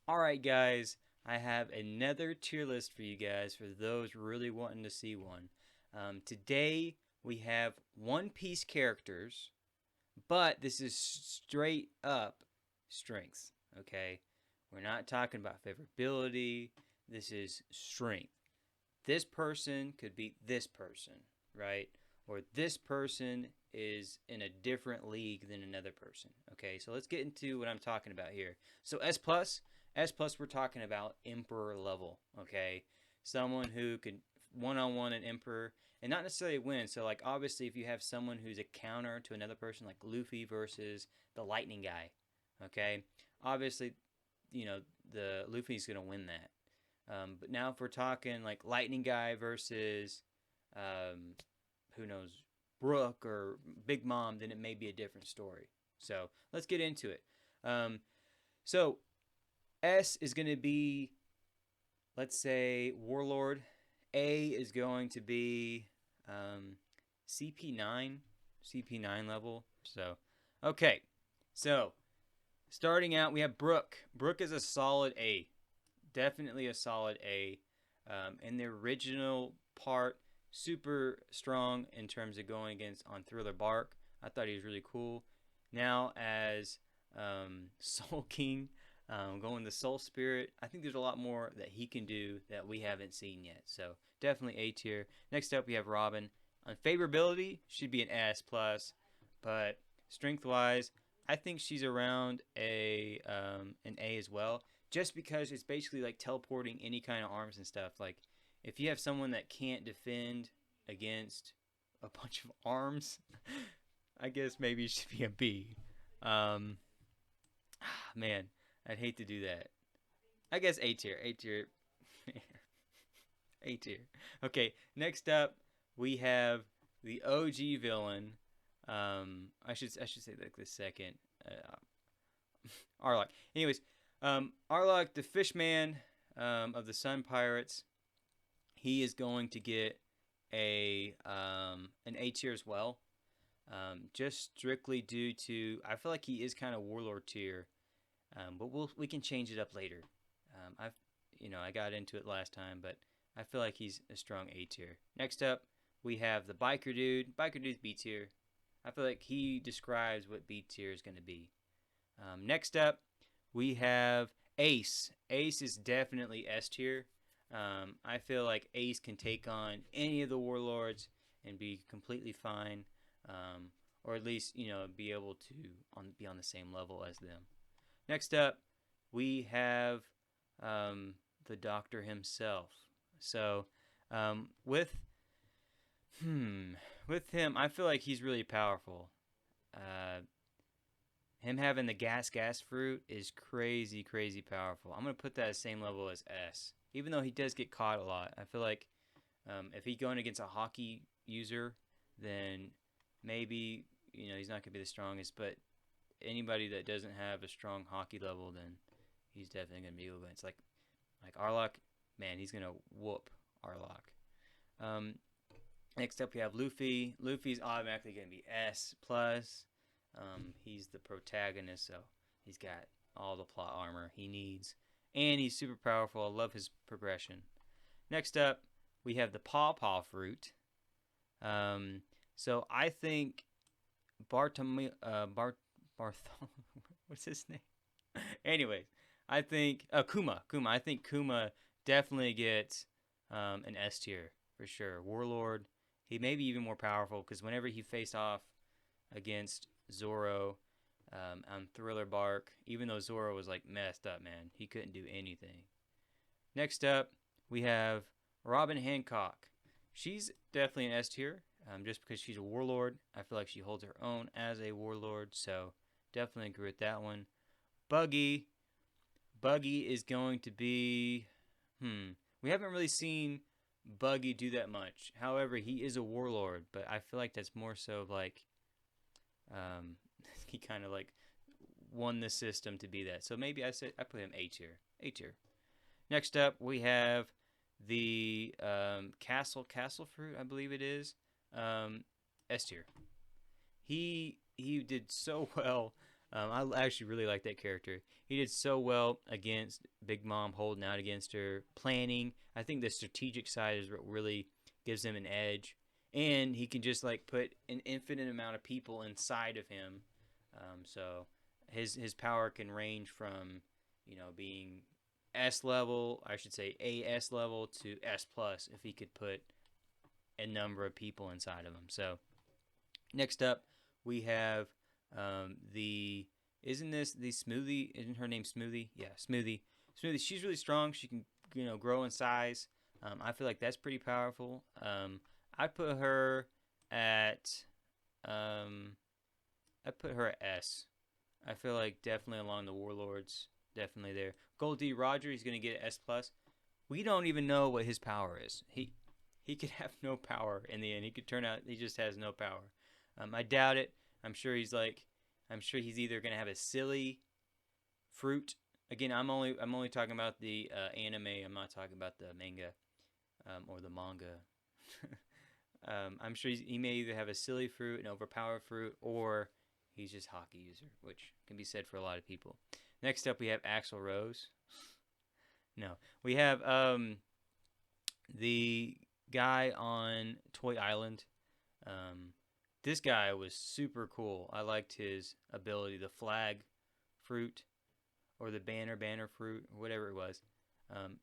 Alright guys, I have another tier list for you guys for those really wanting to see one. Today we have One Piece characters, but this is straight up strengths, okay? We're not talking about favorability, this is strength. This person could beat this person, right? Or this person is in a different league than another person. Okay, so let's get into what I'm talking about here. So S plus, we're talking about Emperor level. Okay, someone who could one-on-one an Emperor and not necessarily win. So like obviously, if you have someone who's a counter to another person, like Luffy versus the Lightning guy, okay, obviously, the Luffy's gonna win that. But now if we're talking like Lightning Guy versus um, who knows, Brooke or Big Mom, then it may be a different story. So let's get into it. Um, so S is going to be, let's say, Warlord. A is going to be CP9, CP9 level. So, okay. So starting out, we have Brooke. Brooke is a solid A. Definitely a solid A. In the original part, super strong in terms of going against on Thriller Bark. I thought he was really cool. Now as Soul King, going the Soul Spirit, I think there's a lot more that he can do that we haven't seen yet. So definitely A tier. Next up we have Robin. On favorability, should be an S plus, but strength wise, I think she's around an A as well, just because it's basically like teleporting any kind of arms and stuff. Like if you have someone that can't defend against a bunch of arms, I guess maybe it should be a B. Um, man, I'd hate to do that. I guess A tier, A tier, A tier. Okay, next up we have the OG villain. I should say like the second. Arlok. Anyways, Arlok, the Fishman of the Sun Pirates, he is going to get an A tier as well. Just strictly due to I feel like he is kind of Warlord tier, but we can change it up later. I got into it last time, but I feel like he's a strong A tier. Next up, we have the Biker Dude. Biker Dude's B tier. I feel like he describes what B tier is going to be. Next up, we have Ace. Ace is definitely S tier. I feel like Ace can take on any of the warlords and be completely fine, or at least be able to be on the same level as them. Next up, we have the Doctor himself. So with with him, I feel like he's really powerful. Uh, Him having the gas fruit is crazy, crazy powerful. I'm gonna put that at the same level as S. Even though he does get caught a lot, I feel like if he's going against a hockey user, then maybe he's not gonna be the strongest. But anybody that doesn't have a strong hockey level, then he's definitely gonna be able. It's like Arlok, man, he's gonna whoop Arlok. Um, Next up, we have Luffy. Luffy's automatically gonna be S plus. He's the protagonist, so he's got all the plot armor he needs. And he's super powerful. I love his progression. Next up, we have the Pawpaw fruit. So I think what's his name? Anyways, I think Kuma. I think Kuma definitely gets an S tier for sure. Warlord. He may be even more powerful because whenever he faced off against Zoro on Thriller Bark, even though Zoro was like messed up, man, he couldn't do anything. Next up, we have Robin Hancock. She's definitely an S tier, just because she's a warlord. I feel like she holds her own as a warlord, so definitely agree with that one. Buggy. Buggy is going to be. We haven't really seen Buggy do that much. However, he is a warlord, but I feel like that's more so like um, he kind of like won the system to be that. So maybe I put him A tier. A tier. Next up, we have the castle fruit, I believe it is. S tier. He did so well I actually really like that character. He did so well against Big Mom, holding out against her, planning. I think the strategic side is what really gives him an edge. And he can just like put an infinite amount of people inside of him. So his power can range from, being S level, I should say AS level, to S plus if he could put a number of people inside of him. So next up, we have the isn't this the Smoothie? Isn't her name Smoothie? Yeah, Smoothie. Smoothie. She's really strong. She can grow in size. I feel like that's pretty powerful. I'd put her at S. I feel like definitely along the Warlords, definitely there. Gold D Roger, he's gonna get S plus. We don't even know what his power is. He could have no power in the end. He could turn out he just has no power. I doubt it. I'm sure he's either gonna have a silly fruit. Again, I'm only talking about the anime. I'm not talking about the manga or the manga. I'm sure he may either have a silly fruit, an overpowered fruit, or he's just hockey user, which can be said for a lot of people. Next up, we have Axl Rose. No, we have the guy on Toy Island. This guy was super cool. I liked his ability, the flag fruit, or the banner fruit, or whatever it was.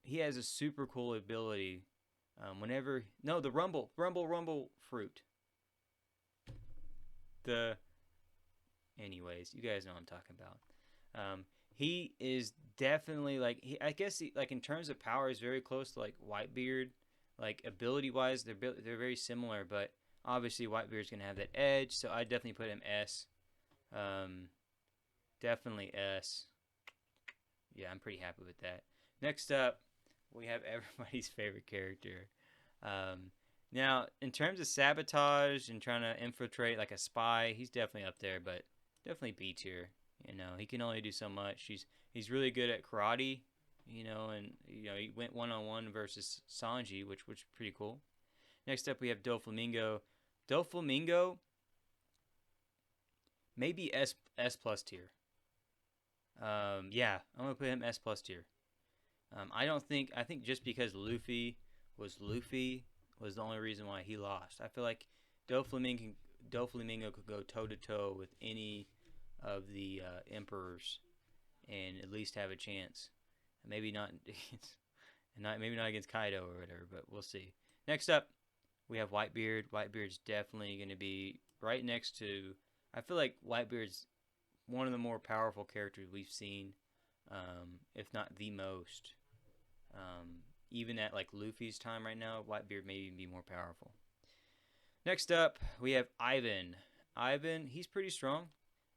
He has a super cool ability. The rumble fruit. Anyways, you guys know what I'm talking about. He is definitely I guess in terms of power, is very close to like Whitebeard. Like ability wise, they're very similar, but obviously Whitebeard's gonna have that edge, so I definitely put him S. Definitely S. Yeah, I'm pretty happy with that. Next up, we have everybody's favorite character. Now, in terms of sabotage and trying to infiltrate like a spy, he's definitely up there, but definitely B tier. He can only do so much. He's really good at karate, and he went one-on-one versus Sanji, which was pretty cool. Next up, we have Doflamingo. Doflamingo, maybe S plus tier. Yeah, I'm gonna put him S plus tier. I think just because Luffy was the only reason why he lost. I feel like Doflamingo could go toe to toe with any of the emperors and at least have a chance. Maybe not against Kaido or whatever, but we'll see. Next up, we have Whitebeard. Whitebeard's definitely going to be right next to. I feel like Whitebeard's one of the more powerful characters we've seen, if not the most. Even at like Luffy's time right now, Whitebeard may even be more powerful. Next up, we have Ivan. Ivan, he's pretty strong.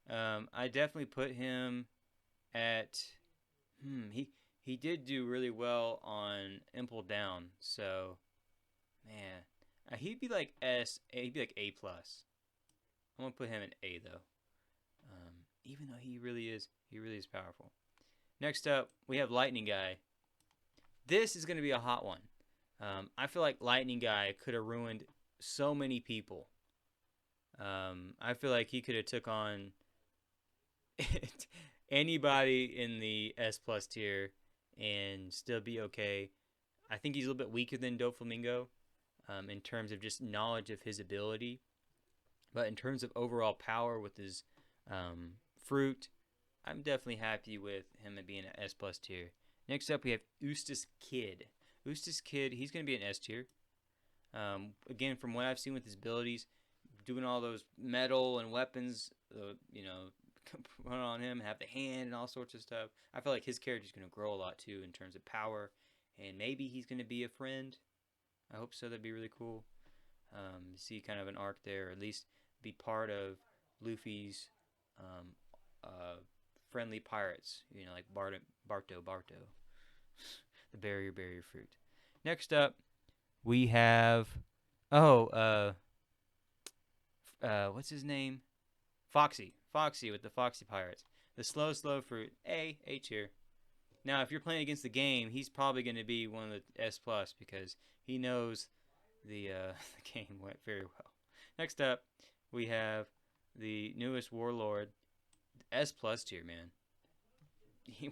I definitely put him at. He did do really well on Impel Down, so man, he'd be like S. He'd be like A plus. I'm gonna put him in A though. Even though he really is powerful. Next up, we have Lightning Guy. This is gonna be a hot one. I feel like Lightning Guy could have ruined so many people. I feel like he could have took on anybody in the S plus tier and still be okay. I think he's a little bit weaker than Doflamingo in terms of just knowledge of his ability. But in terms of overall power with his fruit, I'm definitely happy with him being an S plus tier. Next up, we have Eustace Kid. Eustace Kid, he's going to be an S tier. Again, from what I've seen with his abilities, doing all those metal and weapons, put on him, have the hand and all sorts of stuff. I feel like his character is going to grow a lot too in terms of power, and maybe he's going to be a friend. I hope so. That'd be really cool. See kind of an arc there, or at least be part of Luffy's friendly pirates. Like Barto, the barrier fruit. Next up, we have what's his name? Foxy with the Foxy Pirates. The slow fruit. A tier. Now, if you're playing against the game, he's probably going to be one of the S plus because he knows the game went very well. Next up, we have the newest Warlord, S plus tier, man.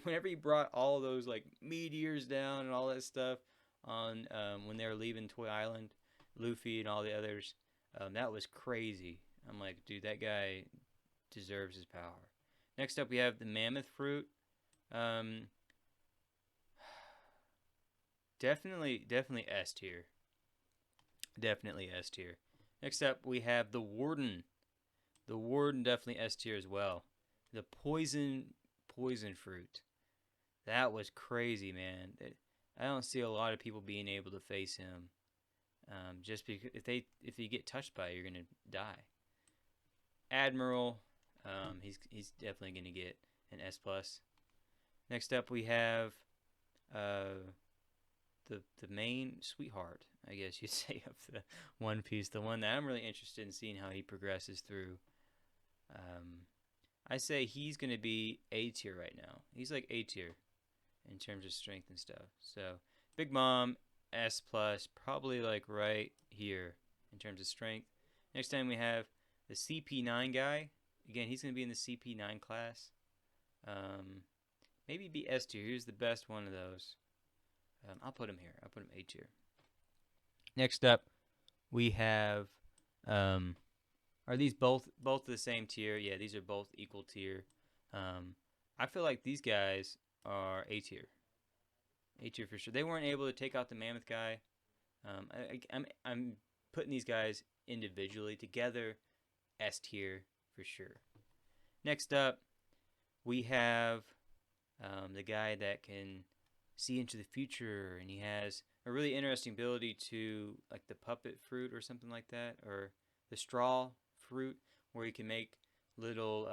Whenever he brought all those like meteors down and all that stuff on when they were leaving Toy Island, Luffy and all the others, that was crazy. I'm like, dude, that guy deserves his power. Next up, we have the mammoth fruit. Um, definitely S tier. Definitely S tier. Next up, we have the warden. The warden definitely S tier as well. The poison fruit. That was crazy, man. I don't see a lot of people being able to face him. Just because if you get touched by it, you're gonna die. Admiral, he's definitely gonna get an S plus. Next up, we have the main sweetheart, I guess you'd say, of the One Piece. The one that I'm really interested in seeing how he progresses through. I say he's gonna be A tier right now. He's like A tier in terms of strength and stuff. So Big Mom S plus, probably like right here in terms of strength. Next time we have the CP9 guy. Again, he's gonna be in the CP9 class. Maybe be S tier. Here's the best one of those. I'll put him here. I'll put him A tier. Next up, we have. Are these both the same tier? Yeah, these are both equal tier. I feel like these guys are A tier. A tier for sure. They weren't able to take out the mammoth guy. I'm putting these guys individually. Together, S tier for sure. Next up, we have the guy that can see into the future, and he has a really interesting ability to, like, the puppet fruit or something like that, or the straw fruit, where he can make little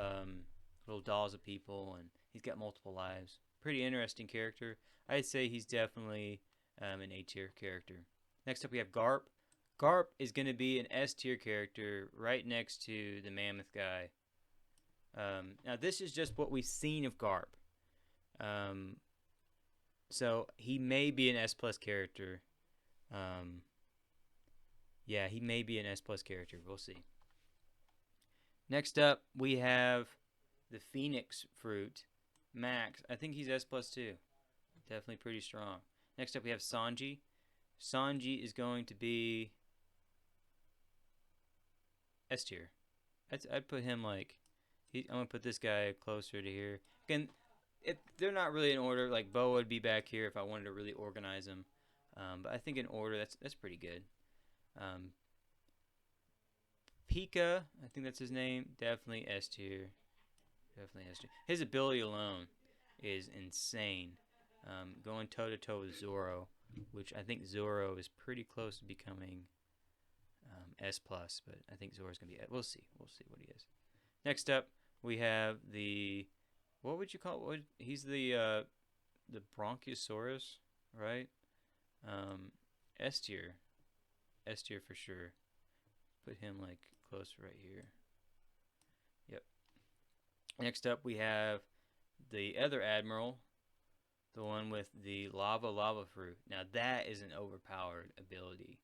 dolls of people, and he's got multiple lives. Pretty interesting character. I'd say he's definitely an A tier character. Next up, we have Garp. Garp is going to be an S tier character right next to the mammoth guy. Now, this is just what we've seen of Garp. So he may be an S plus character. Yeah, he may be an S plus character. We'll see. Next up, we have the Phoenix fruit, Max. I think he's S plus too. Definitely pretty strong. Next up, we have Sanji. Sanji is going to be S tier. I'd put him like. I'm gonna put this guy closer to here. Again, they're not really in order. Like Boa would be back here if I wanted to really organize them. But I think in order, that's pretty good. Pika, I think that's his name. Definitely S tier. Definitely S tier. His ability alone is insane. Going toe to toe with Zoro, which I think Zoro is pretty close to becoming S plus, but I think Zoro's gonna be. We'll see. We'll see what he is. Next up, we have the. What would you call it? He's the Bronchiosaurus, right? S tier. S tier for sure. Put him like close right here. Yep. Next up, we have the other Admiral, the one with the lava fruit. Now that is an overpowered ability.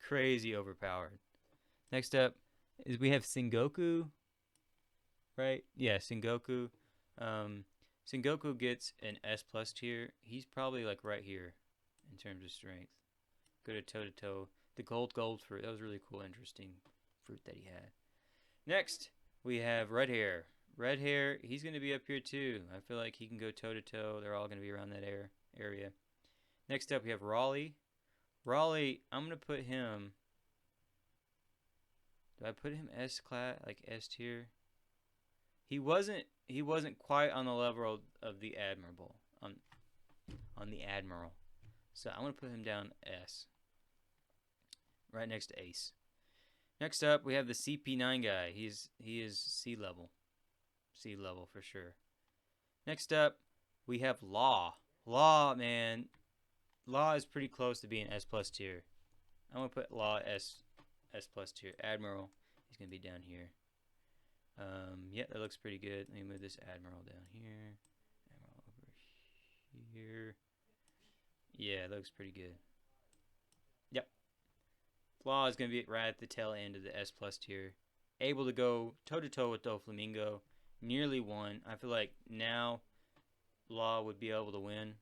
Crazy overpowered. Next up is we have Sengoku. Right? Yeah, Sengoku. Sengoku gets an S plus tier. He's probably like right here in terms of strength. Go to toe to toe. The gold fruit. That was really cool, interesting fruit that he had. Next, we have Red Hair. Red Hair, he's going to be up here too. I feel like he can go toe to toe. They're all going to be around that area. Next up, we have Raleigh. Raleigh, I'm going to put him. Do I put him S class, like S tier? He wasn't quite on the level of the Admiral. On the Admiral. So I'm going to put him down S. Right next to Ace. Next up, we have the CP9 guy. He is C level. C level for sure. Next up, we have Law. Law, man. Law is pretty close to being S plus tier. I'm going to put Law S plus tier. Admiral, he's going to be down here. Yeah, that looks pretty good. Let me move this Admiral down here. Admiral over here. Yeah, that looks pretty good. Yep. Law is going to be right at the tail end of the S plus tier. able to go toe-to-toe with Doflamingo. Nearly won. I feel like now Law would be able to win,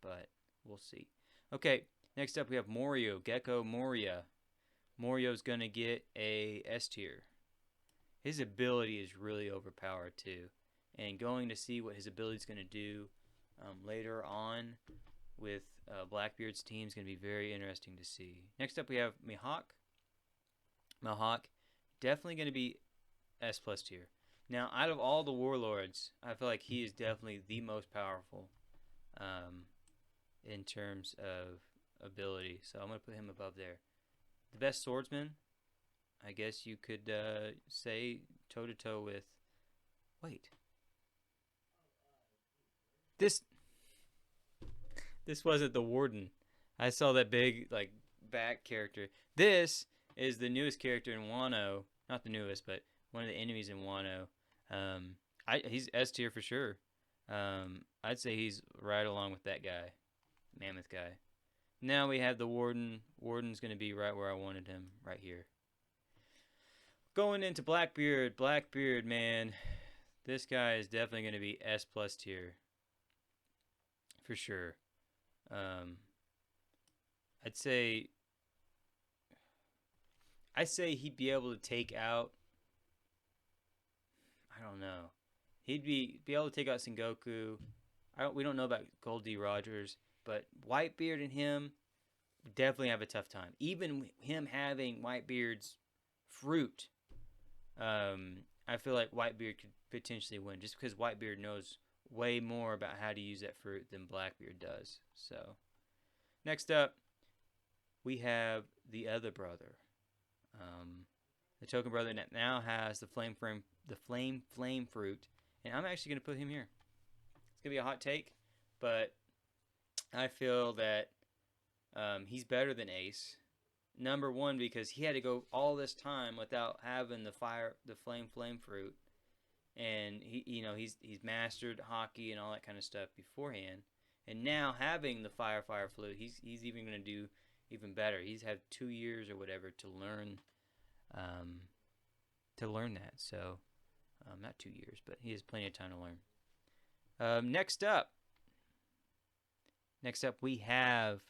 but we'll see. Okay, next up we have Morio, Gecko Moria. Morio's going to get a S tier. His ability is really overpowered too. And going to see what his ability is going to do later on with Blackbeard's team is going to be very interesting to see. Next up we have Mihawk. Mihawk, definitely going to be S+ tier. Now, out of all the Warlords, I feel like he is definitely the most powerful in terms of ability. So I'm going to put him above there. The best swordsman, I guess you could say toe-to-toe with... Wait. This wasn't the Warden. I saw that big, like, back character. This is the newest character in Wano. Not the newest, but one of the enemies in Wano. He's S tier for sure. I'd say he's right along with that guy, Mammoth guy. Now we have the Warden. Warden's going to be right where I wanted him, right here. Going into Blackbeard. Blackbeard, man. This guy is definitely going to be S+ tier. For sure. I'd say he'd be able to take out... I don't know. He'd be able to take out Sengoku. We don't know about Gold D. Rogers, but Whitebeard and him definitely have a tough time. Even him having Whitebeard's fruit, I feel like Whitebeard could potentially win, just because Whitebeard knows way more about how to use that fruit than Blackbeard does. So, next up, we have the other brother, the token brother that now has the flame fruit, and I'm actually gonna put him here. It's gonna be a hot take, but I feel that he's better than Ace. Number one, because he had to go all this time without having the flame fruit, and he's mastered hockey and all that kind of stuff beforehand, and now having the fire flute, he's even gonna do even better. He's had 2 years or whatever to learn that. So not 2 years, but he has plenty of time to learn. Next up we have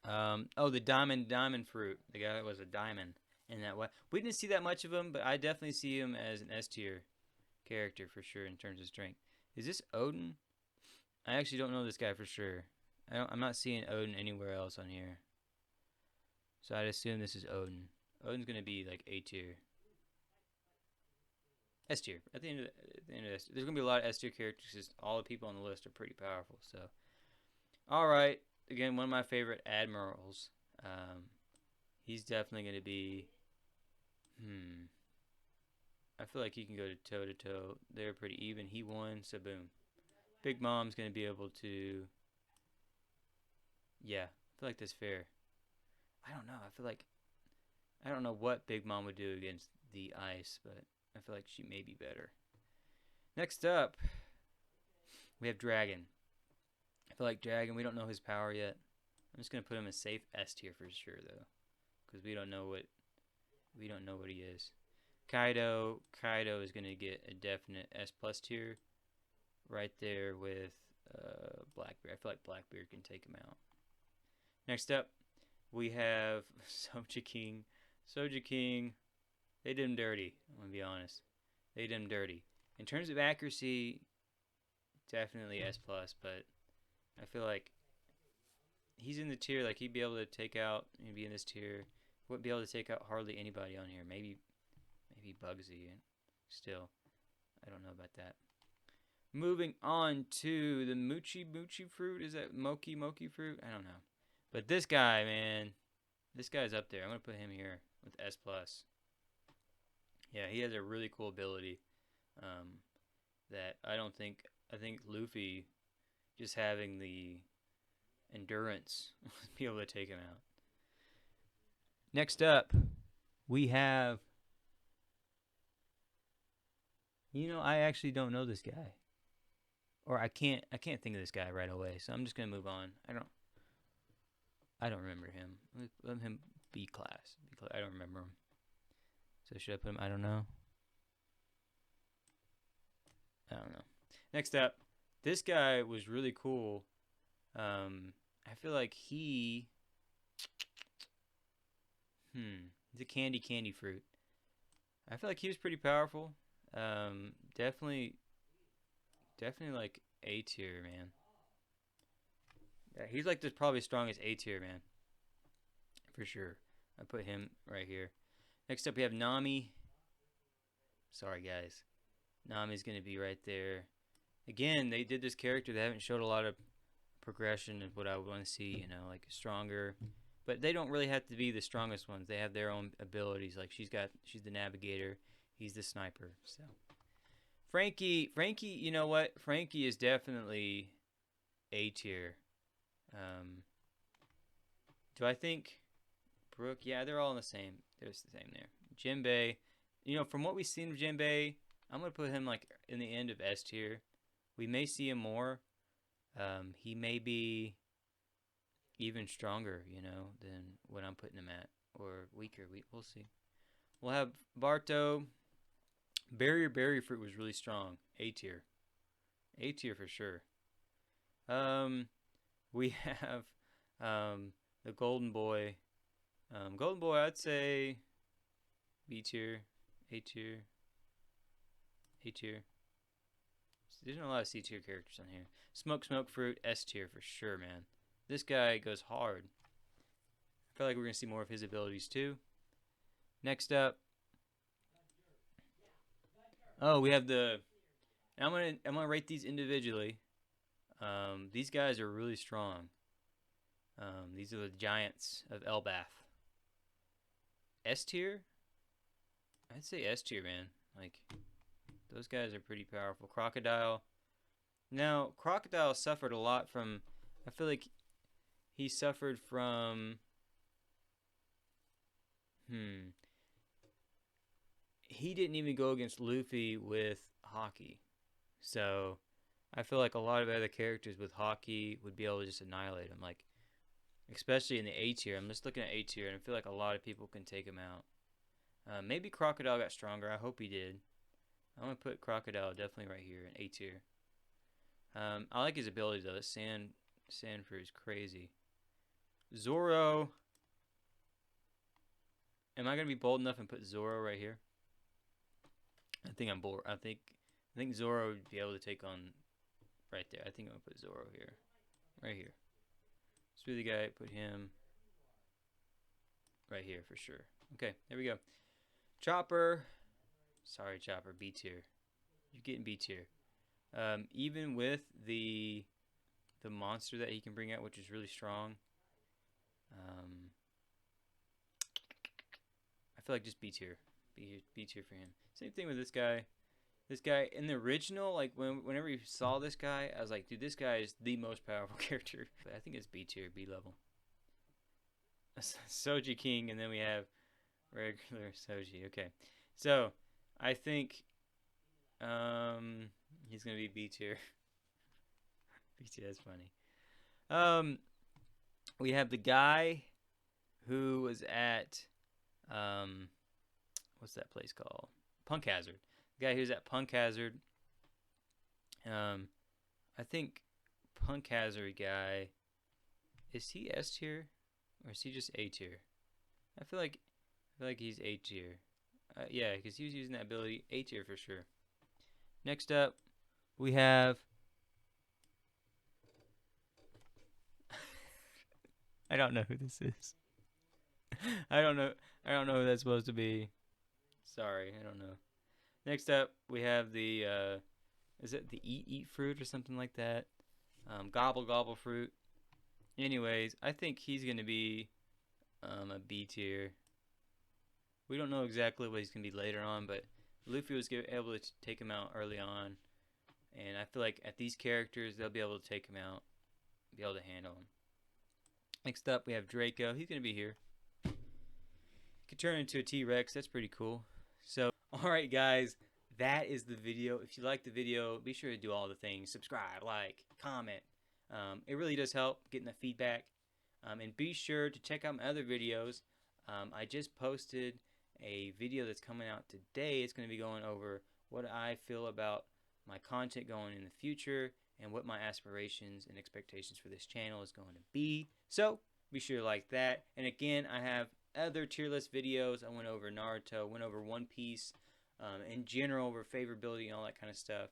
the diamond fruit. The guy that was a diamond in that way. We didn't see that much of him, but I definitely see him as an S tier character for sure in terms of strength. Is this Odin? I actually don't know this guy for sure. I'm not seeing Odin anywhere else on here, so I'd assume this is Odin. Odin's gonna be like A tier. S tier. At the end of S tier. There's gonna be a lot of S tier characters because all the people on the list are pretty powerful. So, all right. Again, one of my favorite Admirals. He's definitely gonna be. I feel like he can go toe to toe. They're pretty even. He won, so boom. Big Mom's gonna be able to. Yeah, I feel like that's fair. I don't know. I don't know what Big Mom would do against the ice, but I feel like she may be better. Next up, we have Dragon. I feel like Dragon, we don't know his power yet. I'm just gonna put him in safe S tier for sure though, because we don't know what he is. Kaido is gonna get a definite S+ tier, right there with Blackbeard. I feel like Blackbeard can take him out. Next up, we have Soja King. Soja King, they did him dirty. I'm gonna be honest, they did him dirty. In terms of accuracy, definitely S+, but I feel like he's in the tier, like he'd be able to take out, he'd be in this tier, wouldn't be able to take out hardly anybody on here. Maybe Bugsy, still, I don't know about that. Moving on to the Mochi fruit. Is that Moki fruit? I don't know. But this guy, man, this guy's up there. I'm going to put him here with S+. Yeah, he has a really cool ability that I think Luffy, just having the endurance, be able to take him out. Next up, we have... I actually don't know this guy. Or I can't think of this guy right away, so I'm just going to move on. I don't remember him. Let him B class. I don't remember him. So should I put him? I don't know. I don't know. Next up, this guy was really cool. I feel like he... He's a candy fruit. I feel like he was pretty powerful. Definitely like A tier, man. Yeah, he's like the probably strongest A tier, man. For sure. I put him right here. Next up, we have Nami. Sorry, guys. Nami's going to be right there. Again, they did this character. They haven't showed a lot of progression of what I would want to see, you know, like stronger. But they don't really have to be the strongest ones. They have their own abilities. Like she's the navigator. He's the sniper. So Frankie, you know what? Frankie is definitely A tier. Do I think Brooke? Yeah, they're all in the same. They're the same there. Jinbei, you know, from what we've seen of Jinbei, I'm gonna put him like in the end of S tier. We may see him more. He may be even stronger, you know, than what I'm putting him at, or weaker. We'll see. We'll have Barto. Berry fruit was really strong. A tier. A tier for sure. We have the Golden Boy. Golden Boy, I'd say B tier, A tier, A tier. There's not a lot of C tier characters on here. Smoke Fruit, S tier for sure, man. This guy goes hard. I feel like we're gonna see more of his abilities too. Next up, oh, we have the. I'm gonna rate these individually. These guys are really strong. These are the giants of Elbath. S tier? I'd say S tier, man. Like, those guys are pretty powerful. Crocodile. Now, Crocodile suffered a lot from... I feel like he suffered from... He didn't even go against Luffy with Haki. So, I feel like a lot of other characters with Haki would be able to just annihilate him. Like, especially in the A tier. I'm just looking at A tier, and I feel like a lot of people can take him out. Maybe Crocodile got stronger. I hope he did. I'm going to put Crocodile definitely right here in A tier. I like his ability, though. This sand fruit is crazy. Zoro. Am I going to be bold enough and put Zoro right here? I think I'm bold. I think Zoro would be able to take on right there. I think I'm going to put Zoro here. Right here. Smoothie guy, put him right here for sure. Okay, there we go. Chopper. Sorry, Chopper. B tier. You're getting B tier. Even with the monster that he can bring out, which is really strong. I feel like just B tier. B tier for him. Same thing with this guy. This guy in the original, like whenever you saw this guy, I was like, dude, this guy is the most powerful character. But I think it's B tier, B level. Soji King, and then we have regular Soji. Okay, so I think he's gonna be B tier. B tier, that's funny. We have the guy who was at what's that place called? Punk Hazard. The guy who's at Punk Hazard. I think Punk Hazard guy, is he S tier or is he just A tier? I feel like he's A tier. Yeah, because he was using that ability. A tier for sure. Next up, we have. I don't know who this is. I don't know who that's supposed to be. Sorry, I don't know. Next up, we have the, is it the eat fruit or something like that? Gobble fruit. Anyways, I think he's going to be a B tier. We don't know exactly what he's going to be later on, but Luffy was able to take him out early on. And I feel like at these characters, they'll be able to take him out, be able to handle him. Next up, we have Draco. He's going to be here. Could turn into a T-Rex. That's pretty cool. So, alright guys, that is the video. If you liked the video, be sure to do all the things. Subscribe, like, comment. It really does help getting the feedback. And be sure to check out my other videos. I just posted a video that's coming out today. It's going to be going over what I feel about my content going in the future and what my aspirations and expectations for this channel is going to be. So be sure to like that. And again, I have other tier list videos. I went over Naruto, went over One Piece, in general, over favorability and all that kind of stuff.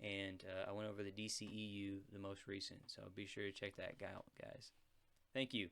And I went over the DCEU, the most recent. So be sure to check that out, guys. Thank you.